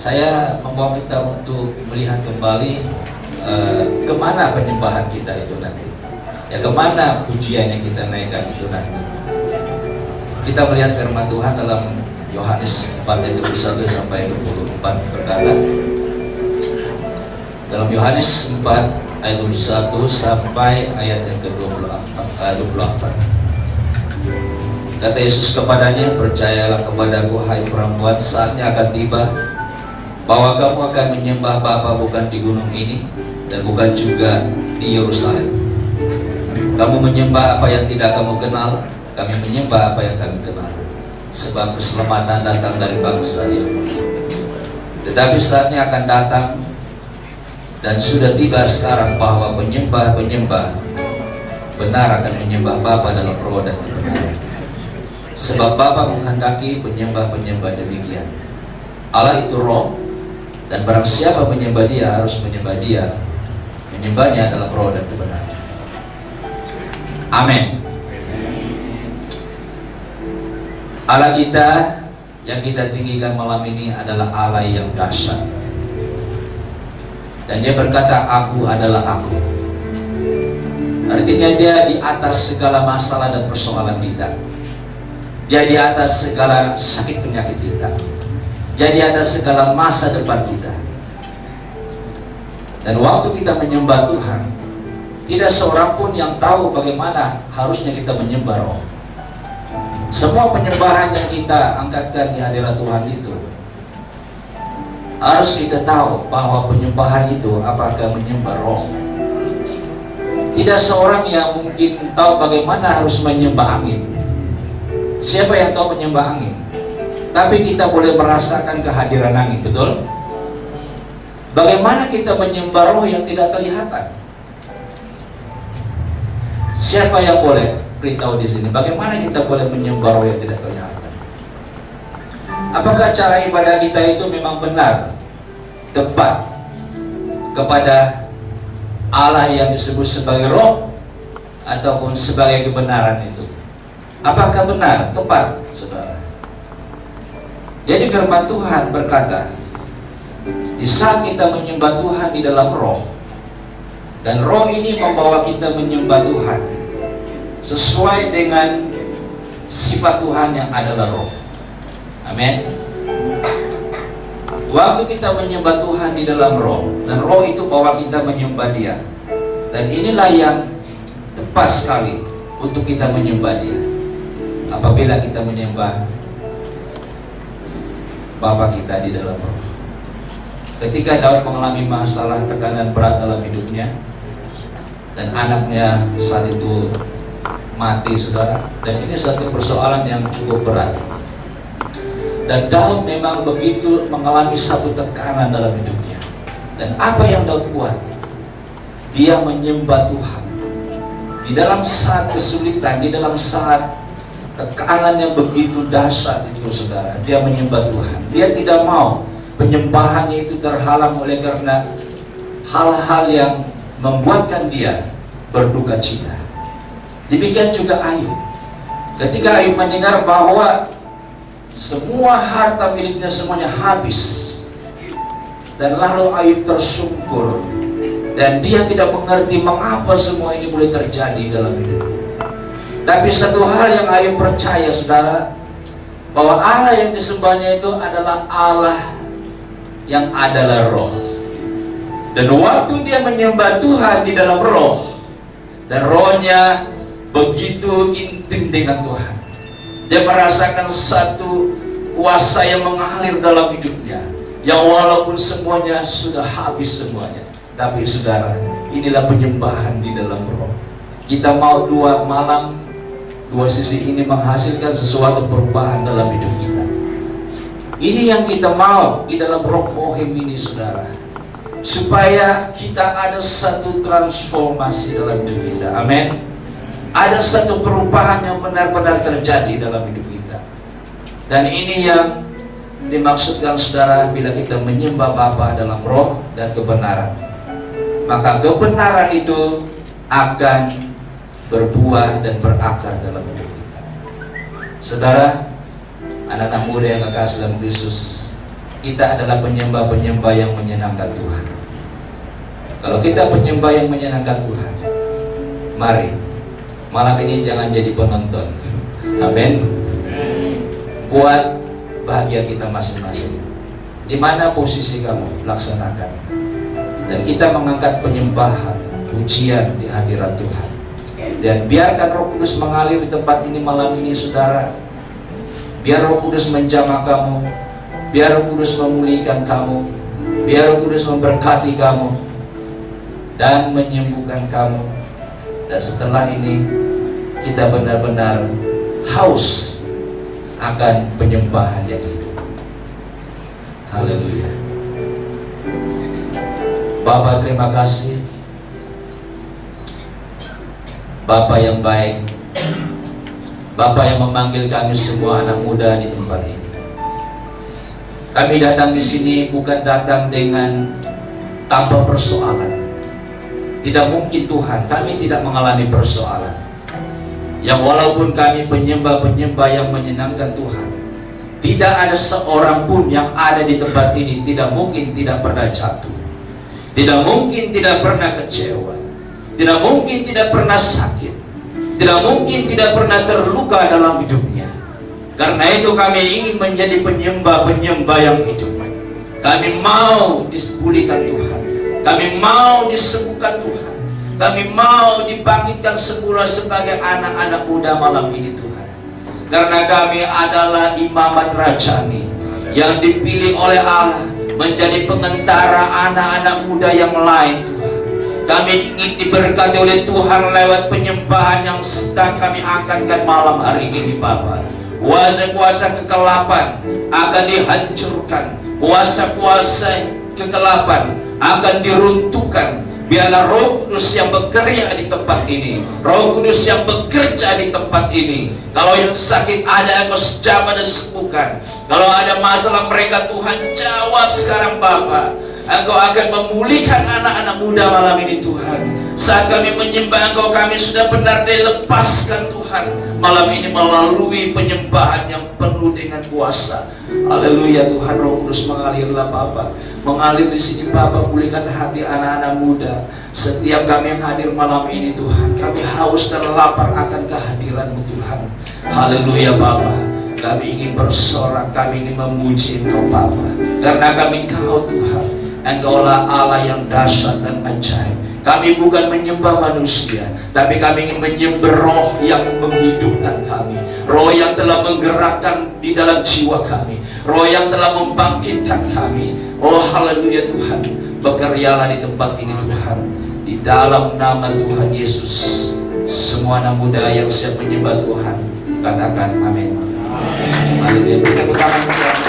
Saya membawa kita untuk melihat kembali kemana penyembahan kita itu nanti. Ya, kemana pujian yang kita naikkan itu nanti. Kita melihat firman Tuhan dalam Yohanes 4 ayat 21 sampai 24 berkata, dalam Yohanes 4 ayat 21 sampai ayat yang ke-24. Kata Yesus kepadanya, percayalah kepadaku hai perempuan, saatnya akan tiba bahwa kamu akan menyembah Bapa bukan di gunung ini dan bukan juga di Yerusalem. Kamu menyembah apa yang tidak kamu kenal, kami menyembah apa yang kami kenal, sebab keselamatan datang dari bangsa Yahudi. Tetapi saatnya akan datang dan sudah tiba sekarang bahwa penyembah-penyembah benar akan menyembah Bapa dalam roh dan kebenaran. Sebab Bapa menghendaki penyembah-penyembah demikian. Allah itu roh, dan barang siapa menyembah Dia harus menyembah Dia, menyembahnya dalam roh dan kebenaran. Amin. Allah kita yang kita tinggikan malam ini adalah Allah yang dahsyat. Dan Dia berkata, aku adalah aku. Artinya Dia di atas segala masalah dan persoalan kita. Dia di atas segala sakit penyakit kita. Dia di atas segala masa depan kita. Dan waktu kita menyembah Tuhan, tidak seorang pun yang tahu bagaimana harusnya kita menyembah Roh. Semua penyembahan yang kita angkatkan di hadirat Tuhan itu harus kita tahu bahwa penyembahan itu apakah menyembah Roh. Tidak seorang yang mungkin tahu bagaimana harus menyembah angin. Siapa yang tahu menyembah angin? Tapi kita boleh merasakan kehadiran angin, betul? Bagaimana kita menyembah Roh yang tidak kelihatan? Siapa yang boleh beritahu di sini? Bagaimana kita boleh menyembah Roh yang tidak kelihatan? Apakah cara ibadah kita itu memang benar, tepat kepada Allah yang disebut sebagai Roh ataupun sebagai kebenaran itu? Apakah benar, tepat, saudara? Jadi firman Tuhan berkata, di saat kita menyembah Tuhan di dalam Roh, dan Roh ini membawa kita menyembah Tuhan sesuai dengan sifat Tuhan yang adalah Roh. Amin. Waktu kita menyembah Tuhan di dalam Roh, dan Roh itu bawa kita menyembah Dia, dan inilah yang tepat sekali untuk kita menyembah Dia. Apabila kita menyembah Bapa kita di dalam Roh. Ketika Daud mengalami masalah tekanan berat dalam hidupnya, dan anaknya saat itu mati, saudara, dan ini satu persoalan yang cukup berat, dan Daud memang begitu mengalami satu tekanan dalam hidupnya. Dan apa yang Daud buat? Dia menyembah Tuhan di dalam saat kesulitan, di dalam saat tekanan yang begitu dahsyat itu, saudara. Dia menyembah Tuhan. Dia tidak mau penyembahannya itu terhalang oleh karena hal-hal yang membuatkan dia berduka cita. Demikian juga Ayub. Ketika Ayub mendengar bahwa semua harta miliknya semuanya habis, dan lalu Ayub tersungkur, dan dia tidak mengerti mengapa semua ini boleh terjadi dalam hidupnya. Tapi satu hal yang Ayub percaya, saudara, bahwa Allah yang disembahnya itu adalah Allah yang adalah Roh. Dan waktu dia menyembah Tuhan di dalam Roh, dan Rohnya begitu intim dengan Tuhan, dia merasakan satu kuasa yang mengalir dalam hidupnya, yang walaupun semuanya sudah habis semuanya, tapi saudara, inilah penyembahan di dalam Roh. Kita mau dua malam, dua sisi ini menghasilkan sesuatu perubahan dalam hidup kita. Ini yang kita mau di dalam Roh Vohem ini, saudara, supaya kita ada satu transformasi dalam hidup kita. Amin. Ada satu perubahan yang benar-benar terjadi dalam hidup kita. Dan ini yang dimaksudkan, saudara, bila kita menyembah Bapa dalam Roh dan kebenaran. Maka kebenaran itu akan berbuah dan berakar dalam hidup kita. Saudara, anak-anak muda yang kekasih dalam Kristus, kita adalah penyembah-penyembah yang menyenangkan Tuhan. Kalau kita penyembah yang menyenangkan Tuhan, mari malam ini jangan jadi penonton. Amin. Buat bahagia kita masing-masing. Di mana posisi kamu, laksanakan. Dan kita mengangkat penyembahan, pujian di hadirat Tuhan. Dan biarkan Roh Kudus mengalir di tempat ini malam ini, saudara. Biar Roh Kudus menjamah kamu, biar Roh Kudus memulihkan kamu, biar Roh Kudus memberkati kamu dan menyembuhkan kamu. Dan setelah ini kita benar-benar haus akan penyembahan yang hidup. Haleluya. Bapa, terima kasih. Bapa yang baik, Bapa yang memanggil kami semua anak muda di tempat ini. Kami datang di sini bukan datang dengan tanpa persoalan. Tidak mungkin Tuhan, kami tidak mengalami persoalan. Yang walaupun kami penyembah-penyembah yang menyenangkan Tuhan, tidak ada seorang pun yang ada di tempat ini tidak mungkin tidak pernah jatuh, tidak mungkin tidak pernah kecewa, tidak mungkin tidak pernah sakit, tidak mungkin tidak pernah terluka dalam hidupnya. Karena itu kami ingin menjadi penyembah-penyembah yang hidup. Kami mau dipulihkan Tuhan, kami mau disembuhkan Tuhan, kami mau dibangkitkan semula sebagai anak-anak muda malam ini Tuhan. Karena kami adalah imamat rajani yang dipilih oleh Allah menjadi pengentara anak-anak muda yang lain Tuhan. Kami ingin diberkati oleh Tuhan lewat penyembahan yang sedang kami angkatkan malam hari ini Bapa. Kuasa-kuasa kegelapan akan dihancurkan, kuasa-kuasa kegelapan akan diruntuhkan. Biarlah Roh Kudus yang bekerja di tempat ini, Roh Kudus yang bekerja di tempat ini. Kalau yang sakit ada, Engkau jamah dan sembuhkan. Kalau ada masalah mereka, Tuhan jawab sekarang Bapa. Engkau akan memulihkan anak-anak muda malam ini Tuhan. Saat kami menyembah Engkau, kami sudah benar dilepaskan Tuhan malam ini melalui penyembahan yang penuh dengan kuasa. Haleluya Tuhan. Roh Kudus mengalirlah Bapa, mengalir di sini Bapa, pulihkan hati anak-anak muda. Setiap kami yang hadir malam ini Tuhan, kami haus dan lapar akan kehadiran-Mu Tuhan. Haleluya Bapa. Kami ingin bersorak, kami ingin memuji Engkau Bapa, karena kami Engkau Tuhan, Engkaulah Allah yang dahsyat dan ajaib. Kami bukan menyembah manusia, tapi kami ingin menyembah Roh yang menghidupkan kami, Roh yang telah menggerakkan di dalam jiwa kami, Roh yang telah membangkitkan kami. Oh haleluya Tuhan, bekerjalah di tempat ini Tuhan, di dalam nama Tuhan Yesus. Semua anak muda yang siap menyembah Tuhan katakan amin. Haleluya. Berikan tepuk tangan.